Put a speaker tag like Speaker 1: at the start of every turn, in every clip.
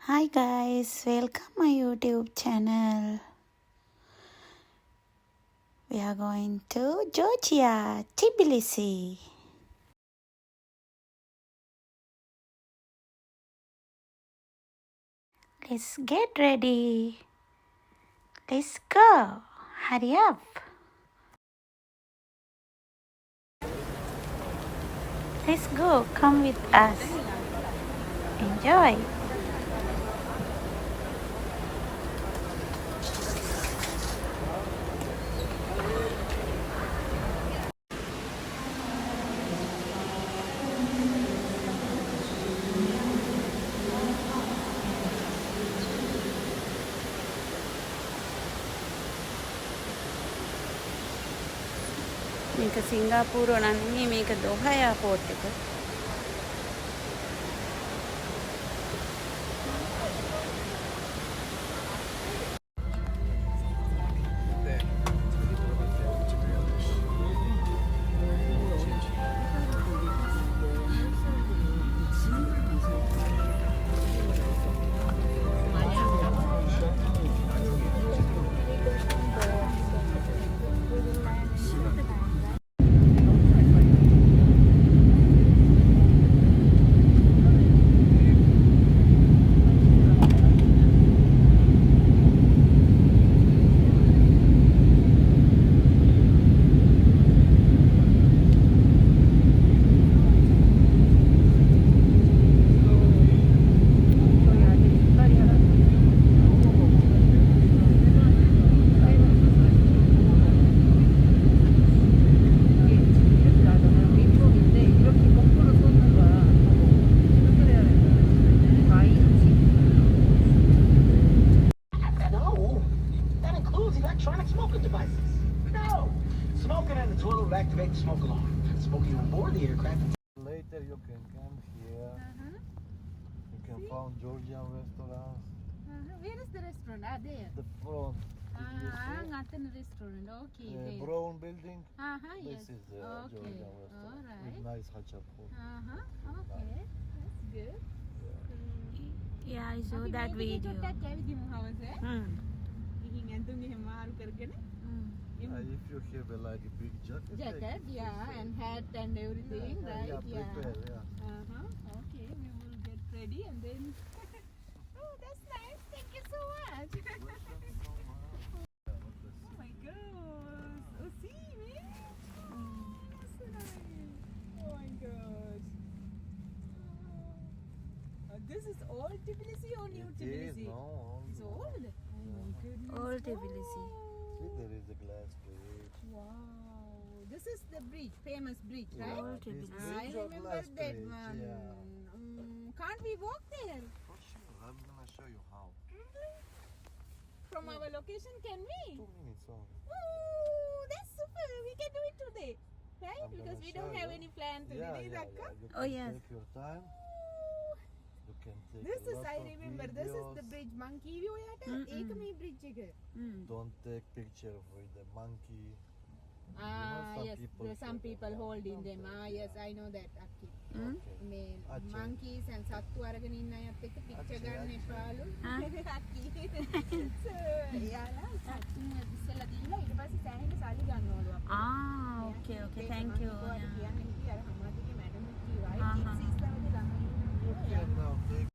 Speaker 1: Hi guys, welcome my YouTube channel. We are going to Georgia, Tbilisi. Let's get ready. Let's go. Hurry up. Let's go. Come with us. Enjoy. මේක සිංගාපූරුව නෙමෙයි මේක දෝහා airport එක.
Speaker 2: Electronic smoking devices. No! Smoking in the toilet would activate the smoke alarm. Smoking on board the aircraft.
Speaker 3: Later you can come here. You can find Georgian restaurants.
Speaker 4: Where is the restaurant? Ah, there.
Speaker 3: The front.
Speaker 4: Nothing restaurant. Okay. there.
Speaker 3: Brown building.
Speaker 4: Yes.
Speaker 3: This is the
Speaker 4: Okay.
Speaker 3: Georgian restaurant
Speaker 4: Alright.
Speaker 3: with nice hachapur.
Speaker 4: Okay. That's good.
Speaker 1: Yeah, I saw that video.
Speaker 3: If you have like a big jacket,
Speaker 4: Jacket, yeah, and hat and everything, right?
Speaker 3: yeah, prepare, yeah.
Speaker 4: Okay, we will get ready and then. Oh, that's nice. Thank you so much. Oh my gosh. Oh, see me? So nice. Oh my gosh. This is old Tbilisi or new
Speaker 3: It is,
Speaker 4: Tbilisi?
Speaker 3: no.
Speaker 4: It's old. Oh my goodness.
Speaker 1: Old Tbilisi.
Speaker 3: See, there is a glass bridge.
Speaker 4: Wow. This is the bridge, famous bridge, right?
Speaker 1: Old
Speaker 3: This
Speaker 1: Tbilisi.
Speaker 4: I
Speaker 3: bridge or
Speaker 4: remember
Speaker 3: glass
Speaker 4: that
Speaker 3: bridge,
Speaker 4: one.
Speaker 3: Yeah.
Speaker 4: Can't we walk there?
Speaker 3: For sure, I'm gonna show you how.
Speaker 4: From our location, can we?
Speaker 3: 2 minutes on.
Speaker 4: Oh, that's super. We can do it today. Right?
Speaker 3: I'm
Speaker 4: Because
Speaker 3: gonna
Speaker 4: we don't
Speaker 3: show
Speaker 4: have
Speaker 3: you.
Speaker 4: any plan today.
Speaker 3: Yeah,
Speaker 4: Right,
Speaker 3: yeah,
Speaker 4: Akka?
Speaker 3: yeah. You
Speaker 1: Oh,
Speaker 3: can
Speaker 1: yes.
Speaker 3: take your time. You can take
Speaker 4: This
Speaker 3: a
Speaker 4: is,
Speaker 3: lot
Speaker 4: I
Speaker 3: of
Speaker 4: remember, this is the
Speaker 3: videos.
Speaker 4: bridge. Monkey view යට ඒක මේ bridge එක.
Speaker 3: Don't take picture with the monkey.
Speaker 4: Yes, some people holding them. Yes, I know that. Akki. මේ monkeys and සත්තු අරගෙන ඉන්න අයත් එක්ක picture ගන්න එපාලු. Akki. So, එයාලා සත්තු ඉස්සෙල්ලා දීලා ඊට පස්සේ සෑහෙන සල්ලි ගන්නවලු අපිට.
Speaker 1: Ah, okay, thank you.
Speaker 4: ඔයාලා
Speaker 1: Yeah.
Speaker 4: කියන්නේ හිටියේ අර හමාදිගේ මැඩම් කිව්වා.
Speaker 1: Ah,
Speaker 4: Gypsies තමයි ළමයි.
Speaker 3: You can now take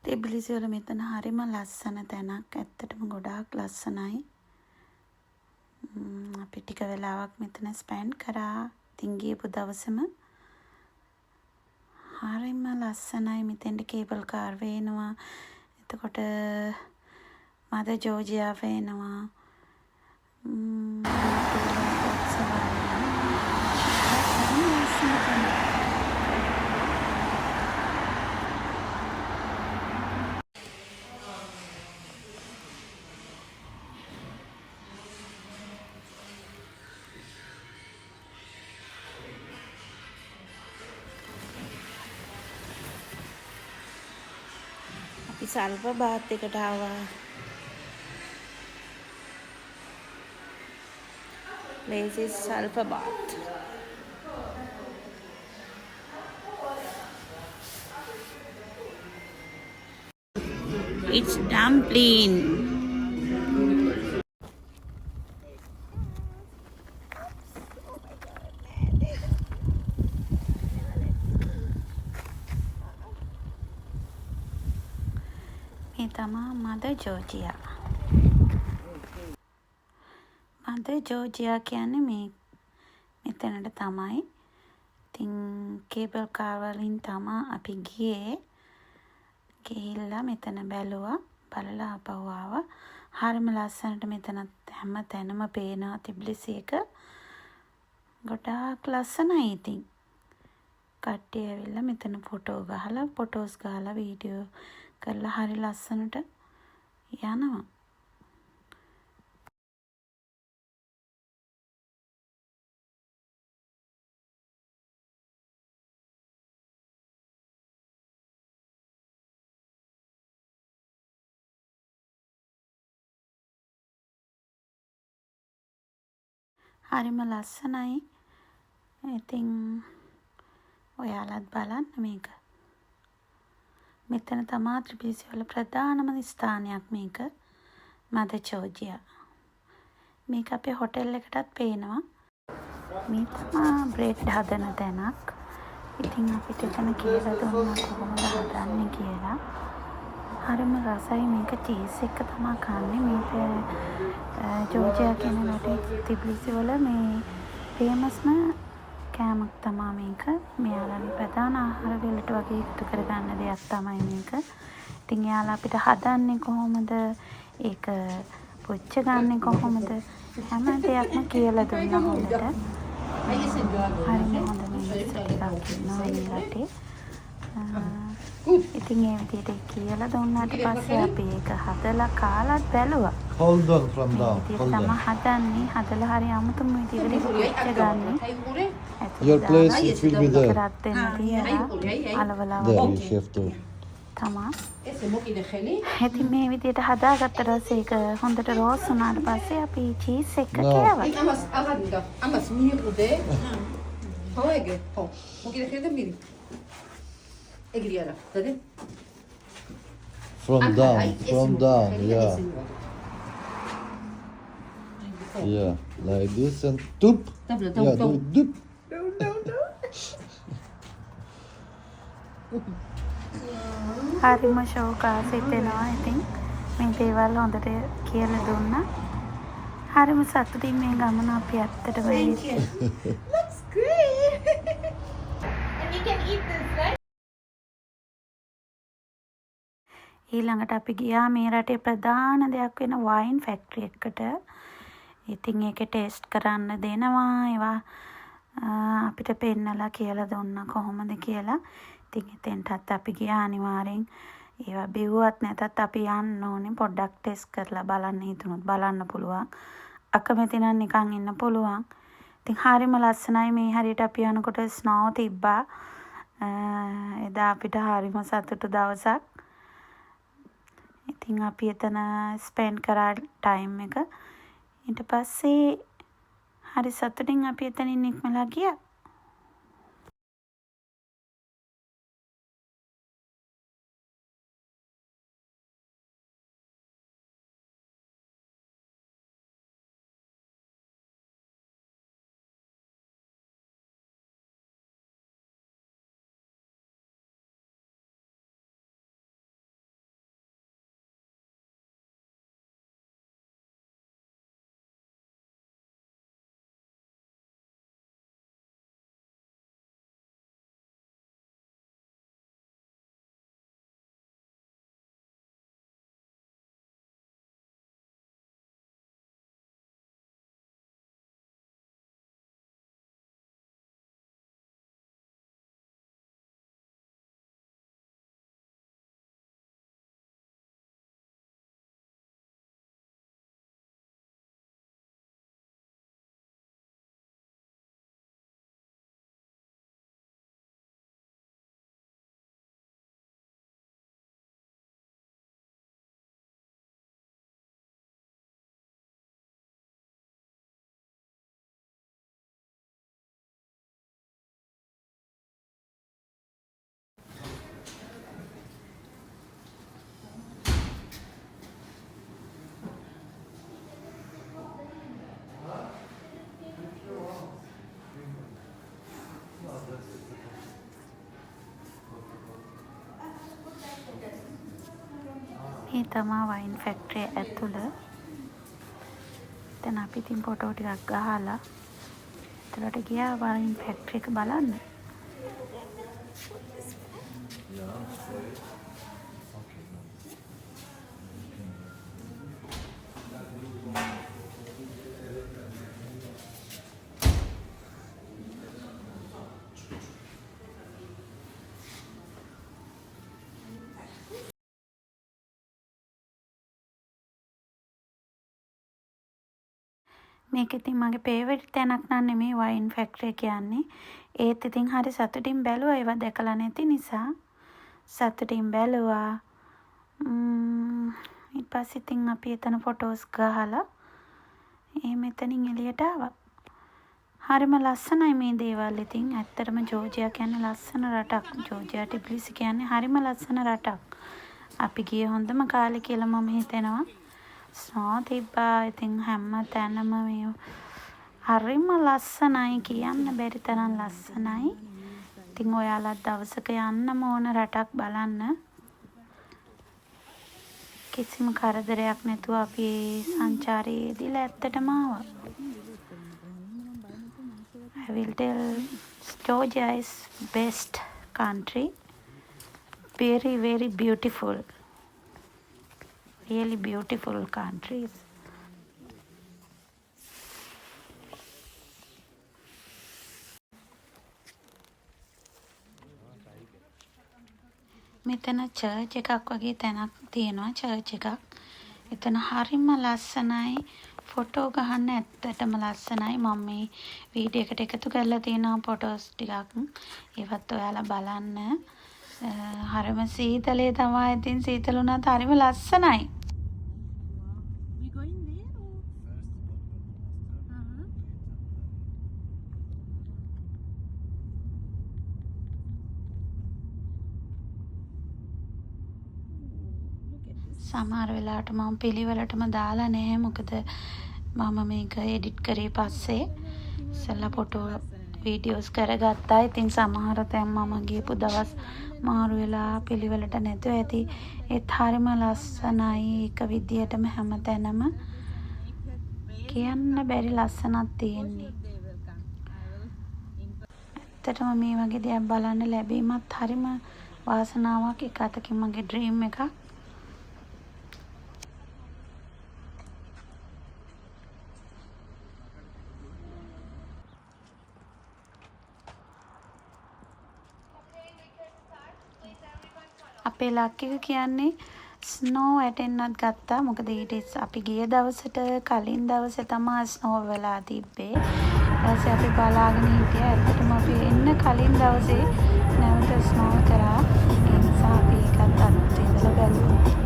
Speaker 1: තිබ්ලිසි වල මෙතන හරිම ලස්සන තැනක්. ඇත්තටම ගොඩාක් ලස්සනයි. අපි ටික වෙලාවක් මෙතන ස්පෙන්ඩ් කරා. ඉතින් ගියපු දවසම හරිම ලස්සනයි. මෙතෙන්ට කේබල් කාර් වේනවා. එතකොට මද ජෝර්ජියා වේනවා. අපි සල්ප බාත් එකට ආවා. Place is Sulphur Bath. It's dumpling. මේ තමා මද ජෝර්ජියා. මද ජෝර්ජියා කියන්නේ මෙතනට තමයි. ඉතින් කේබල් කාර් වලින් තමා අපි ගියේ. ගිහිල්ලා මෙතන බැලුවා. බලලා ආපහු ආවා. හරිම ලස්සනට මෙතනත් හැම තැනම පේනවා තිබ්ලිසි එක. ගොඩාක් ලස්සනයි ඉතින්. කට්ටිය ඇවිල්ලා මෙතන ෆොටෝස් ගහලා වීඩියෝ කරලා හරි ලස්සනට යනවා. හරිම ලස්සනයි. ඉතින් ඔයාලත් බලන්න මේක. මෙතන තමා ත්‍රිපිලිසි වල ප්‍රධානම ස්ථානයක් මේක. මද ජෝර්ජියා. මේක අපේ හොටෙල් එකටත් පේනවා. මේ තමා බ්‍රෙඩ් හදන තැනක්. ඉතින් අපිට එතන කියලා දුන්නා කොහොමද හදන්නේ කියලා. හරිම රසයි. මේක චීස් එක තමා කන්නේ. මේක ජෝර්ජියා කියන රටේ තිබ්ලිසි වල මේ ෆේමස්ම කෑමක් තමා මේක. මෙයාලගේ ප්‍රධාන ආහාර වලට වගේ එකතු කරගන්න දෙයක් තමයි මේක. ඉතින් එයාලා අපිට හදන්නේ කොහොමද? ඒක පුච්ච ගන්නෙ කොහොමද? හැම දෙයක්ම කියලා දුන්නා හොඳට. හරිම හොඳ මිනිස්සු ටිකක් ඉන්නවා මේ රටේ. ඉතින් ඒ විදිහට කියලා දුන්නාට පස්සේ අපි ඒක හදලා කාලත් බැලුවා.
Speaker 3: Hold on from down. Hold
Speaker 1: තමයි
Speaker 3: on.
Speaker 1: හදන්නේ. හදලා හරි අමුතුම විදිහට පුච්ච ගන්නෙ.
Speaker 3: Your place, it will be there.
Speaker 1: රත් වෙන තියලා අලවලා
Speaker 3: There,
Speaker 1: වගේ
Speaker 3: you have to.
Speaker 1: තමා. ඉතින් මේ විදිහට හදාගත්ත පස්සේ ඒක හොඳට රෝස් වුණාට පස්සේ අපි චීස් එක
Speaker 3: No.
Speaker 1: කෑවා.
Speaker 3: From down, yeah. Yeah, like this and doop. Yeah, do doop.
Speaker 1: හරිම ශෝකාසිත වෙනවා. ඉතින් මේ දේවල් හොඳට කියලා දුන්නා. හරිම සතුටින් මේ ගමන අපි ඇත්තටම
Speaker 4: Looks great. And you can eat this, right?
Speaker 1: ඊළඟට අපි ගියා මේ රටේ ප්‍රධාන දෙයක් වෙන වයින් ෆැක්ටරි එකකට. ඉතින් ඒකේ ටේස්ට් කරන්න දෙනවා. ඒවා අපිට පෙන්නලා කියලා දුන්නා කොහොමද කියලා. ඉතින් එතෙන්ටත් අපි ගියා අනිවාර්යෙන්. ඒවා බිව්වත් නැතත් අපි යන්න ඕනේ. පොඩ්ඩක් ටෙස්ට් කරලා බලන්න හිතුනොත් බලන්න පුළුවන්. අකමැති නම් නිකන් ඉන්න පුළුවන්. ඉතින් හරිම ලස්සනයි. මේ හරියට අපි යනකොට ස්නෝ තිබ්බා. එදා අපිට හරිම සතුටු දවසක්. ඉතින් අපි එතන ස්පෙන්ඩ් කරා ටයිම් එක. ඊට පස්සේ හරි සතුටින් අපි එතනින් නික්මලා ගියා. මේ තමා වයින් ෆැක්ටරිය ඇතුළ. එතන අපි ඉතින් ෆොටෝ ටිකක් ගහලා එතනට ගියා වයින් ෆැක්ටරි එක බලන්න. මේක ඉතින් මගේ ෆේවරිට් තැනක් නම් නෙමෙයි වයින් ෆැක්ටරි කියන්නේ. ඒත් ඉතින් හරි සතුටින් බැලුවා ඒවා දැකලා නැති නිසා. සතුටින් බැලුවා. ඊට පස්සේ ඉතින් අපි එතන ෆොටෝස් ගහලා මෙතනින් එළියට ආවා. හරිම ලස්සනයි මේ දේවල් ඉතින්. ඇත්තටම ජෝර්ජියා කියන්නේ ලස්සන රටක්. ජෝර්ජියා ටිබ්ලිසි කියන්නේ හරිම ලස්සන රටක්. අපි ගියේ හොඳම කාලේ කියලා මම හිතනවා. ස්නෝ තිබ්බා. ඉතින් හැම තැනම මේ හරිම ලස්සනයි කියන්න බැරි තරම් ලස්සනයි. ඉතින් ඔයාලත් දවසක යන්නම ඕන රටක් බලන්න. කිසිම කරදරයක් නැතුව අපි සංචාරයේ යෙදিলা ඇත්තටම ආවා. I will tell Georgia is best country. Very, very beautiful. Really beautiful countries. මෙතන චර්ච් එකක් වගේ තැනක් තියෙනවා. චර්ච් එකක්. එතන හරිම ලස්සනයි. ෆොටෝ ගහන්න ඇත්තටම ලස්සනයි. මම මේ වීඩියෝ එකට එකතු කරලා තියෙනවා ෆොටෝස් ටිකක්. ඒවත් ඔයාලා බලන්න. හරිම සීතලේ තමයි. ඉතින් සීතල වුණාත් හරිම ලස්සනයි. සමහර වෙලාවට මම පිළිවෙලටම දාලා නැහැ. මොකද මම මේක එඩිට් කරේ පස්සේ ඉස්සෙල්ලා ෆොටෝ වීඩියෝස් කරගත්තා. ඉතින් සමහර තැන් මම ගියපු දවස් මාරු වෙලා පිළිවෙලට නැතුව ඇති. ඒත් හරිම ලස්සනයි. එක විදියටම හැමතැනම කියන්න බැරි ලස්සනක් තියෙන්නේ. ඇත්තටම මේ වගේ දේවල් බලන්න ලැබීමත් හරිම වාසනාවක්. එක අතකින් මගේ ඩ්‍රීම් එකක්. අපේ ලක්කික කියන්නේ ස්නෝ වැටෙන්නත් ගත්තා. මොකද ඊට අපි ගිය දවසට කලින් දවසේ තමයි ස්නෝ වෙලා තිබ්බේ. ඊපස්සේ අපි බලාගෙන හිටියා. ඇත්තටම අපි එන්න කලින් දවසේ නැවත ස්නෝ කරා. ඒ නිසා අපි ඒකත් අත්විඳලා බැලුවා.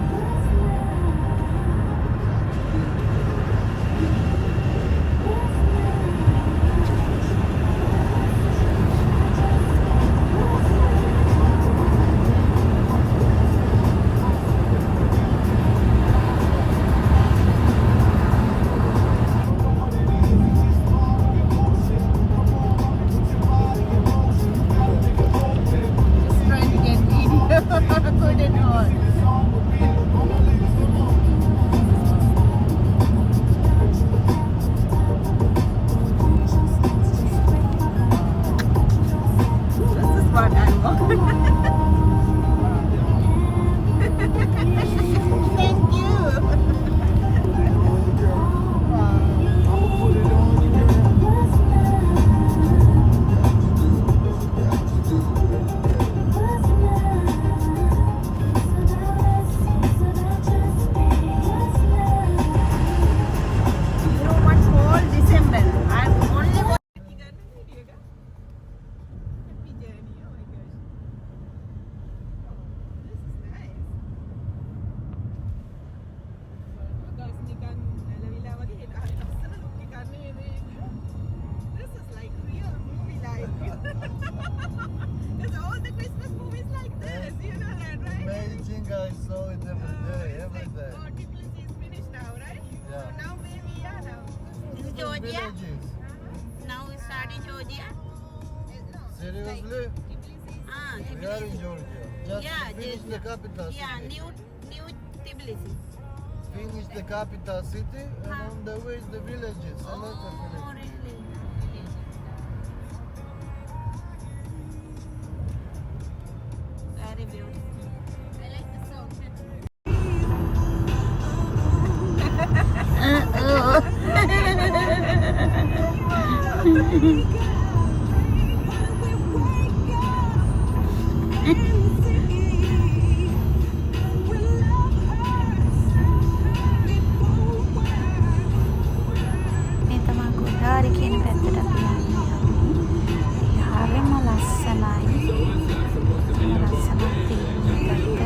Speaker 1: Georgia. Now we start in Georgia.
Speaker 3: Seriously?
Speaker 1: Ah,
Speaker 3: We are in Georgia. Just
Speaker 1: Yeah,
Speaker 3: finish the capital
Speaker 1: yeah,
Speaker 3: city.
Speaker 1: new
Speaker 4: Tbilisi.
Speaker 3: Finish the capital city and on the way is the villages. A lot of villages.
Speaker 4: Very beautiful. I like the song.
Speaker 1: මේ තමා ගොඩාරි කියන පැත්තට අපි යන්නේ. හරිම ලස්සනයි. ලස්සනක් තියෙන පැත්ත.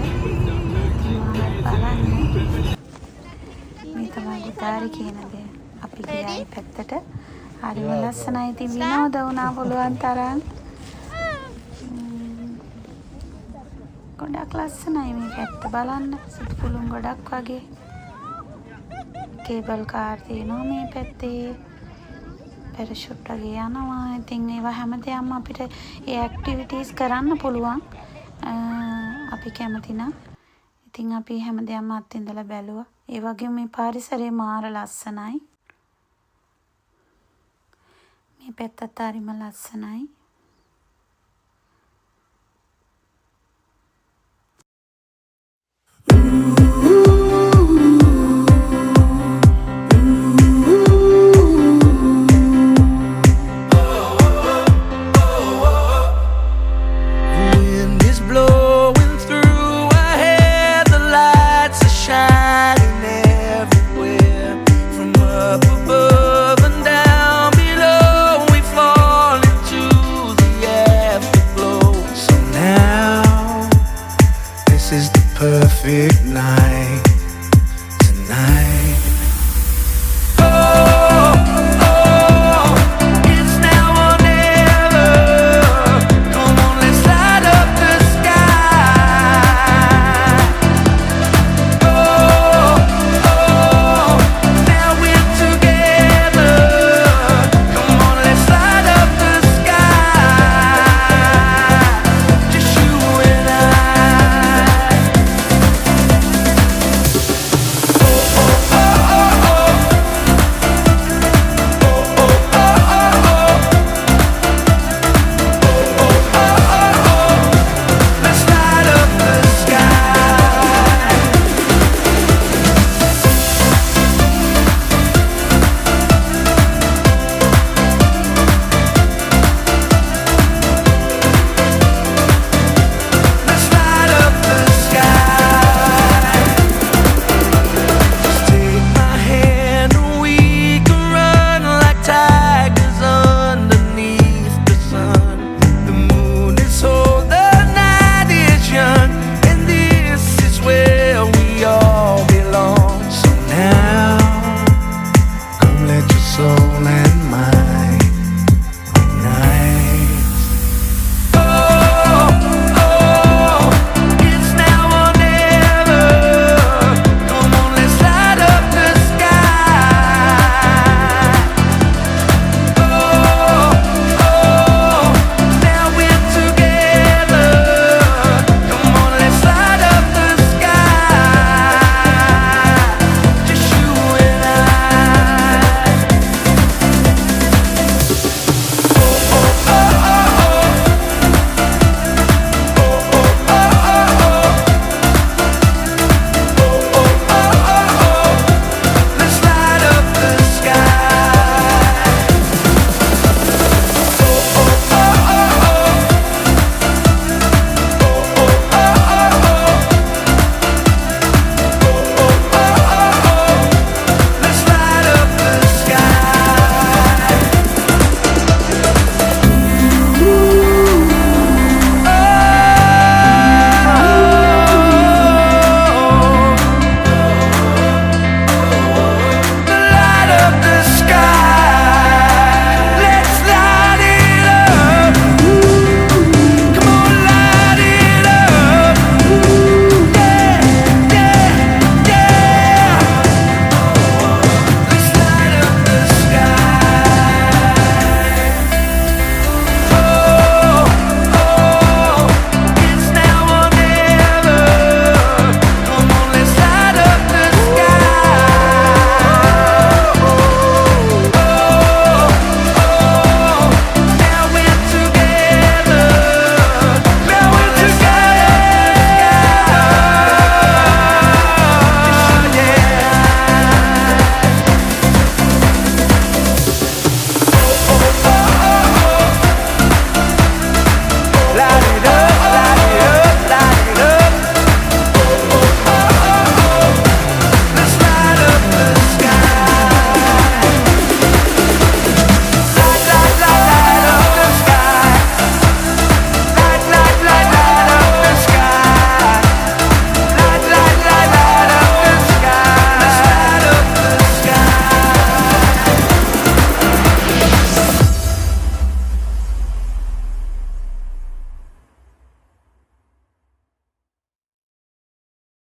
Speaker 1: බලන්න. මේ තමා ගොඩාරි කියන දේ. අපි ගියායි පැත්තට. හරිම ලස්සනයි. ඉතින් විනෝද වුණා පුළුවන් තරම්. ගොඩක් ලස්සනයි මේ පැත්ත බලන්න. සිතු පුළුන් ගොඩක් වගේ. කේබල් කාර් තියෙනවා මේ පැත්තේ. පැරෂුට් වගේ යනවා. ඉතින් ඒවා හැමදේම අපිට ඒ ඇක්ටිවිටීස් කරන්න පුළුවන්. අපි කැමති නම්. ඉතින් අපි හැමදේම අත්විඳලා බැලුවා. ඒ වගේම මේ පරිසරය මාර ලස්සනයි. මේ පැත්තත් හරිම ලස්සනයි.
Speaker 5: Wind is blowing through our hair, the lights are shining everywhere. From up above and down below, we fall into the afterglow. So now, this is the perfect night tonight.